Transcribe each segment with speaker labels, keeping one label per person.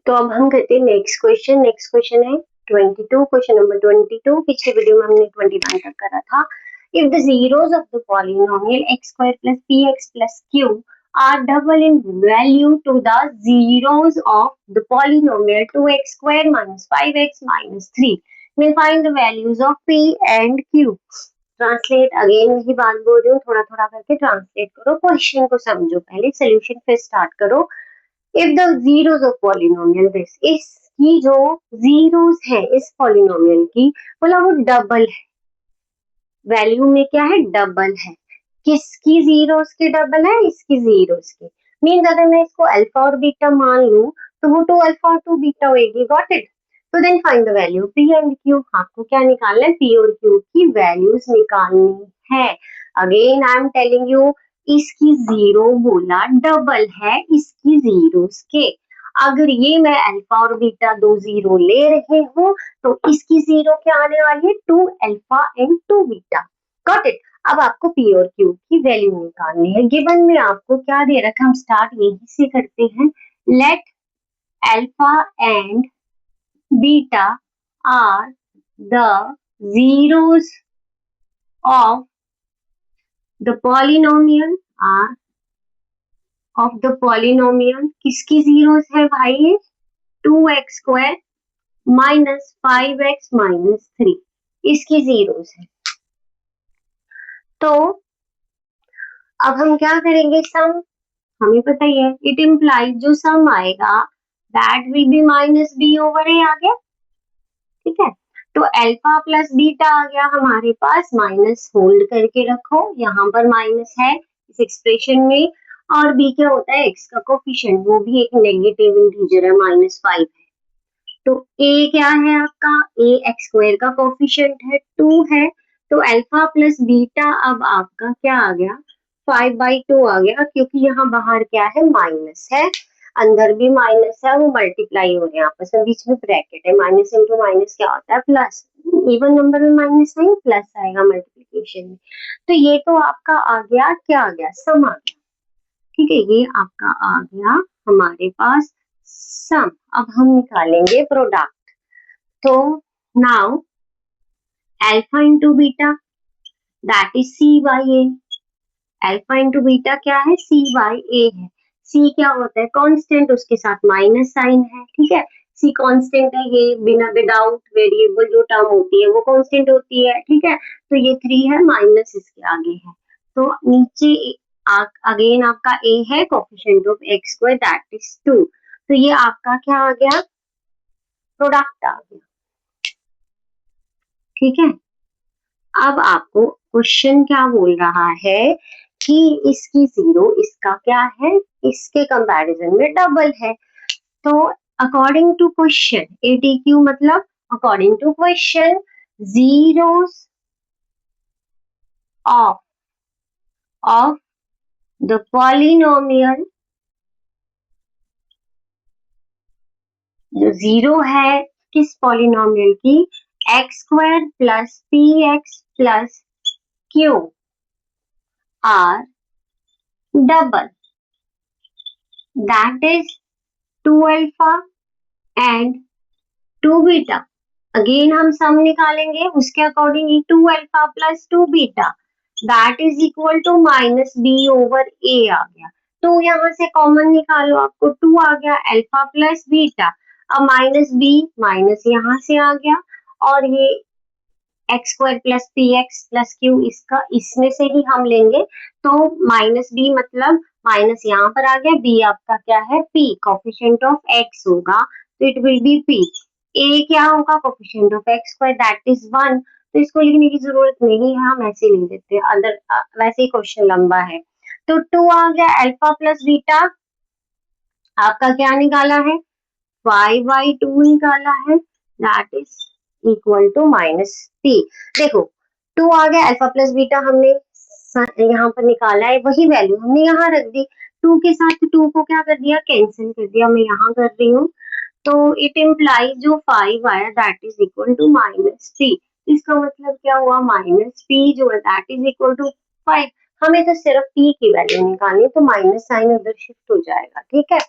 Speaker 1: तो अब हम करते हैं नेक्स्ट क्वेश्चन है 22, क्वेश्चन नंबर 22। पिछले वीडियो में हमने 21 तक करा था। If the zeros of the polynomial x square plus px plus q are double in value to the zeros of the polynomial 2x square minus 5x minus 3, we'll find the values of p and q। Translate again वही बात बोल रही हूँ, थोड़ा थोड़ा करके translate करो, question को समझो, पहले सोल्यूशन फिर स्टार्ट करो। If the zeros of polynomial this, इसकी जो जीरोस है इस पॉलिनोमियल की, बोला वो डबल है, वैल्यू में क्या है, डबल है। किसकी जीरोस के डबल है, इसकी जीरोस के। मीन्स अगर मैं इसको अल्फा और बीटा मान लूं तो वो 2 अल्फा और 2 बीटा होगी। Got it. तो then find the value p and q. आपको क्या निकालना है, पी और क्यू की वैल्यूज निकालनी है। Again I am telling you, इसकी जीरो बोला डबल है इसकी जीरोस के। अगर ये मैं अल्फा और बीटा दो जीरो ले रहे हूँ तो इसकी जीरो क्या आने वाली है, 2 alpha and 2 beta. Got it. अब आपको पी और क्यू की वैल्यू निकालनी है। गिवन में आपको क्या दे रखा है, हम स्टार्ट यही से करते हैं। Let alpha and beta are the zeros of the polynomial are of the polynomial। किसकी जीरोस है भाई, ये 2x square minus 5x minus 3, इसकी जीरोस है। तो अब हम क्या करेंगे, सम हमें पता ही है, इट इम्प्लाइज जो सम आएगा that will be minus b over a आ गया। ठीक है, तो अल्फा प्लस बीटा आ गया हमारे पास, माइनस होल्ड करके रखो, यहाँ पर माइनस है इस एक्सप्रेशन में। और बी क्या होता है, एक्स का कोफिशिएंट, वो भी एक नेगेटिव इंटीजर है, -5 है। तो ए क्या है आपका, ए एक्स स्क्वायर का कोफिशिएंट है 2 है। तो अल्फा प्लस बीटा अब आपका क्या आ गया, 5/2 आ गया, क्योंकि यहाँ बाहर क्या है, माइनस है, अंदर भी माइनस है, वो मल्टीप्लाई हो रहे हैं आपस में, बीच में ब्रैकेट है। माइनस इंटू माइनस क्या होता है, प्लस। इवन नंबर में माइनस नहीं, प्लस आएगा मल्टीप्लीकेशन में। तो ये तो आपका आ गया, क्या आ गया, सम आ गया। ठीक है, ये आपका आ गया हमारे पास सम। अब हम निकालेंगे प्रोडक्ट। तो now alpha into beta that is C by A. Alpha into beta क्या है, सी बाई ए है। सी क्या होता है, कांस्टेंट, उसके साथ माइनस साइन है। ठीक है, सी कांस्टेंट है, ये बिना विदाउट वेरिएबल जो टर्म होती है वो कांस्टेंट होती है। ठीक है, तो ये 3 है, माइनस इसके आगे है। तो नीचे अगेन आपका ए है, coefficient of x square that is 2। तो ये आपका क्या आ गया, प्रोडक्ट आ गया। ठीक है, अब आपको क्वेश्चन क्या बोल रहा है कि इसकी जीरो इसका क्या है, इसके कंपैरिजन में डबल है। तो अकॉर्डिंग टू क्वेश्चन, एटीक्यू मतलब according to question, zeros of the polynomial, जो जीरो है किस पॉलिनोमियल की, x square plus p x plus q are double, that is 2 alpha and 2 beta. Again हम सम निकालेंगे उसके according, 2 alpha plus 2 beta that is equal to minus b over a आ गया। तो यहाँ से कॉमन निकालो, आपको 2 आ गया, अल्फा प्लस बीटा। अब माइनस बी, माइनस यहाँ से आ गया, और ये x square plus p x plus Q, इसका इसमें से ही हम लेंगे। तो माइनस बी मतलब माइनस यहाँ पर आ गया, बी आपका क्या है, पी, कोफिशिएंट ऑफ एक्स होगा, तो इट विल बी पी। ए क्या होगा, coefficient of x square that is 1। तो इसको लिखने की जरूरत नहीं है, हम ऐसे लिख देते हैं, अदर वैसे ही क्वेश्चन लंबा है। तो 2 आ गया, अल्फा प्लस बीटा आपका क्या निकाला है, 5/2 निकाला है, that is equal to minus P. देखो 2 आ गया, अल्फा प्लस बीटा हमने यहाँ पर निकाला है, वही वैल्यू हमने यहाँ रख दी। 2 के साथ 2 को क्या कर दिया, कैंसिल कर दिया, मैं यहाँ कर रही हूँ। तो इट इम्प्लाइज जो 5 आया that is equal to minus P. इसका मतलब क्या हुआ, माइनस पी जो है दैट इज इक्वल टू 5। हमें तो सिर्फ पी की वैल्यू निकालनी है, तो माइनस साइन उधर शिफ्ट हो जाएगा। ठीक है,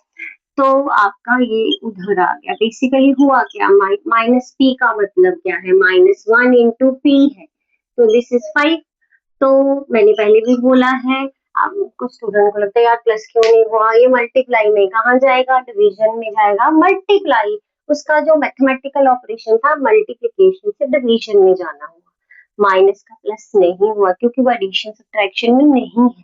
Speaker 1: तो आपका ये उधर आ गया। बेसिकली हुआ क्या, माइनस पी का मतलब क्या है, -1 इंटू पी है, तो दिस इज 5। तो मैंने पहले भी बोला है, अब कुछ स्टूडेंट को लगता है यार प्लस क्यों नहीं हुआ, ये मल्टीप्लाई में कहाँ जाएगा, डिवीजन में जाएगा। मल्टीप्लाई, उसका जो मैथमेटिकल ऑपरेशन था मल्टीप्लिकेशन से डिवीजन में जाना हुआ, माइनस का प्लस नहीं हुआ क्योंकि वो एडिशन सब्ट्रैक्शन में नहीं है।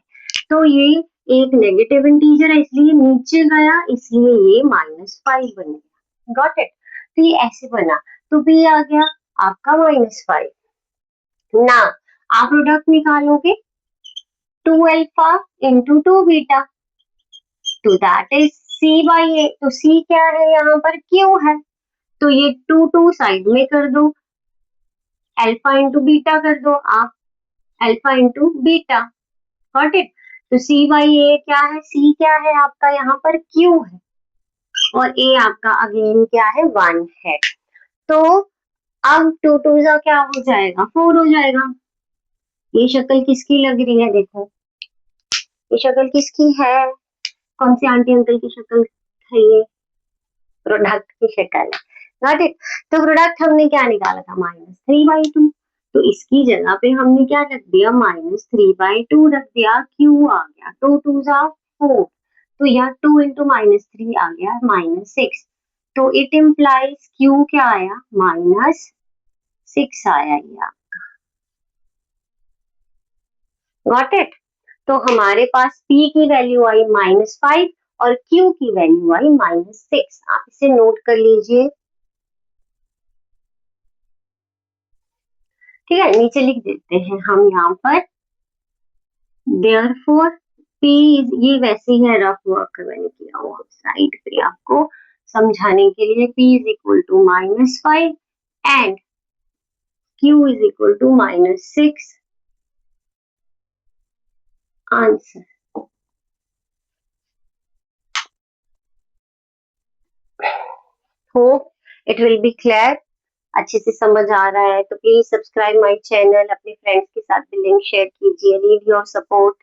Speaker 1: तो ये एक नेगेटिव इंटीजर है इसलिए नीचे गया, इसलिए ये -5 बन गया। Got it. तो ये ऐसे बना, तो बी आ गया आपका -5। ना आप प्रोडक्ट निकालोगे 2 अल्फा इंटू 2 बीटा, तो दैट इज सी बाई ए। तो सी क्या है यहाँ पर, क्यू है, तो ये 2 साइड में कर दो, अल्फा इंटू बीटा कर दो आप, alpha into beta. Got it. तो सी बाई ए क्या है, सी क्या है आपका यहाँ पर, क्यू है, और ए आपका अगेन क्या है, 1 है। तो अब 2 जा क्या हो जाएगा, 4 हो जाएगा। ये शक्ल किसकी लग रही है, देखो ये शक्ल किसकी है, कौन सी आंटी अंकल की शक्ल है, ये प्रोडक्ट की शक्ल है। Got it. तो प्रोडक्ट हमने क्या निकाला था, -3/2, तो इसकी जगह पे हमने क्या रख दिया, -3/2 रख दिया, क्यू आ गया 2 जा 4, तो यहाँ 2 इंटू -3 आ गया -6, तो इट इम्प्लाइज क्यू क्या आया, -6 आया ये। Got it. तो हमारे पास P की वैल्यू आई -5 और Q की वैल्यू आई -6। आप इसे नोट कर लीजिए, ठीक है, नीचे लिख देते हैं हम यहाँ पर, देयरफॉर P, ये वैसे ही है, रफ वर्क मैंने किया हुआ साइड पे आपको समझाने के लिए, P is equal to -5 and Q is equal to -6। Answer. Hope it will be clear, अच्छे से समझ आ रहा है तो प्लीज सब्सक्राइब माय चैनल, अपने फ्रेंड्स के साथ भी लिंक शेयर कीजिए। Need your support.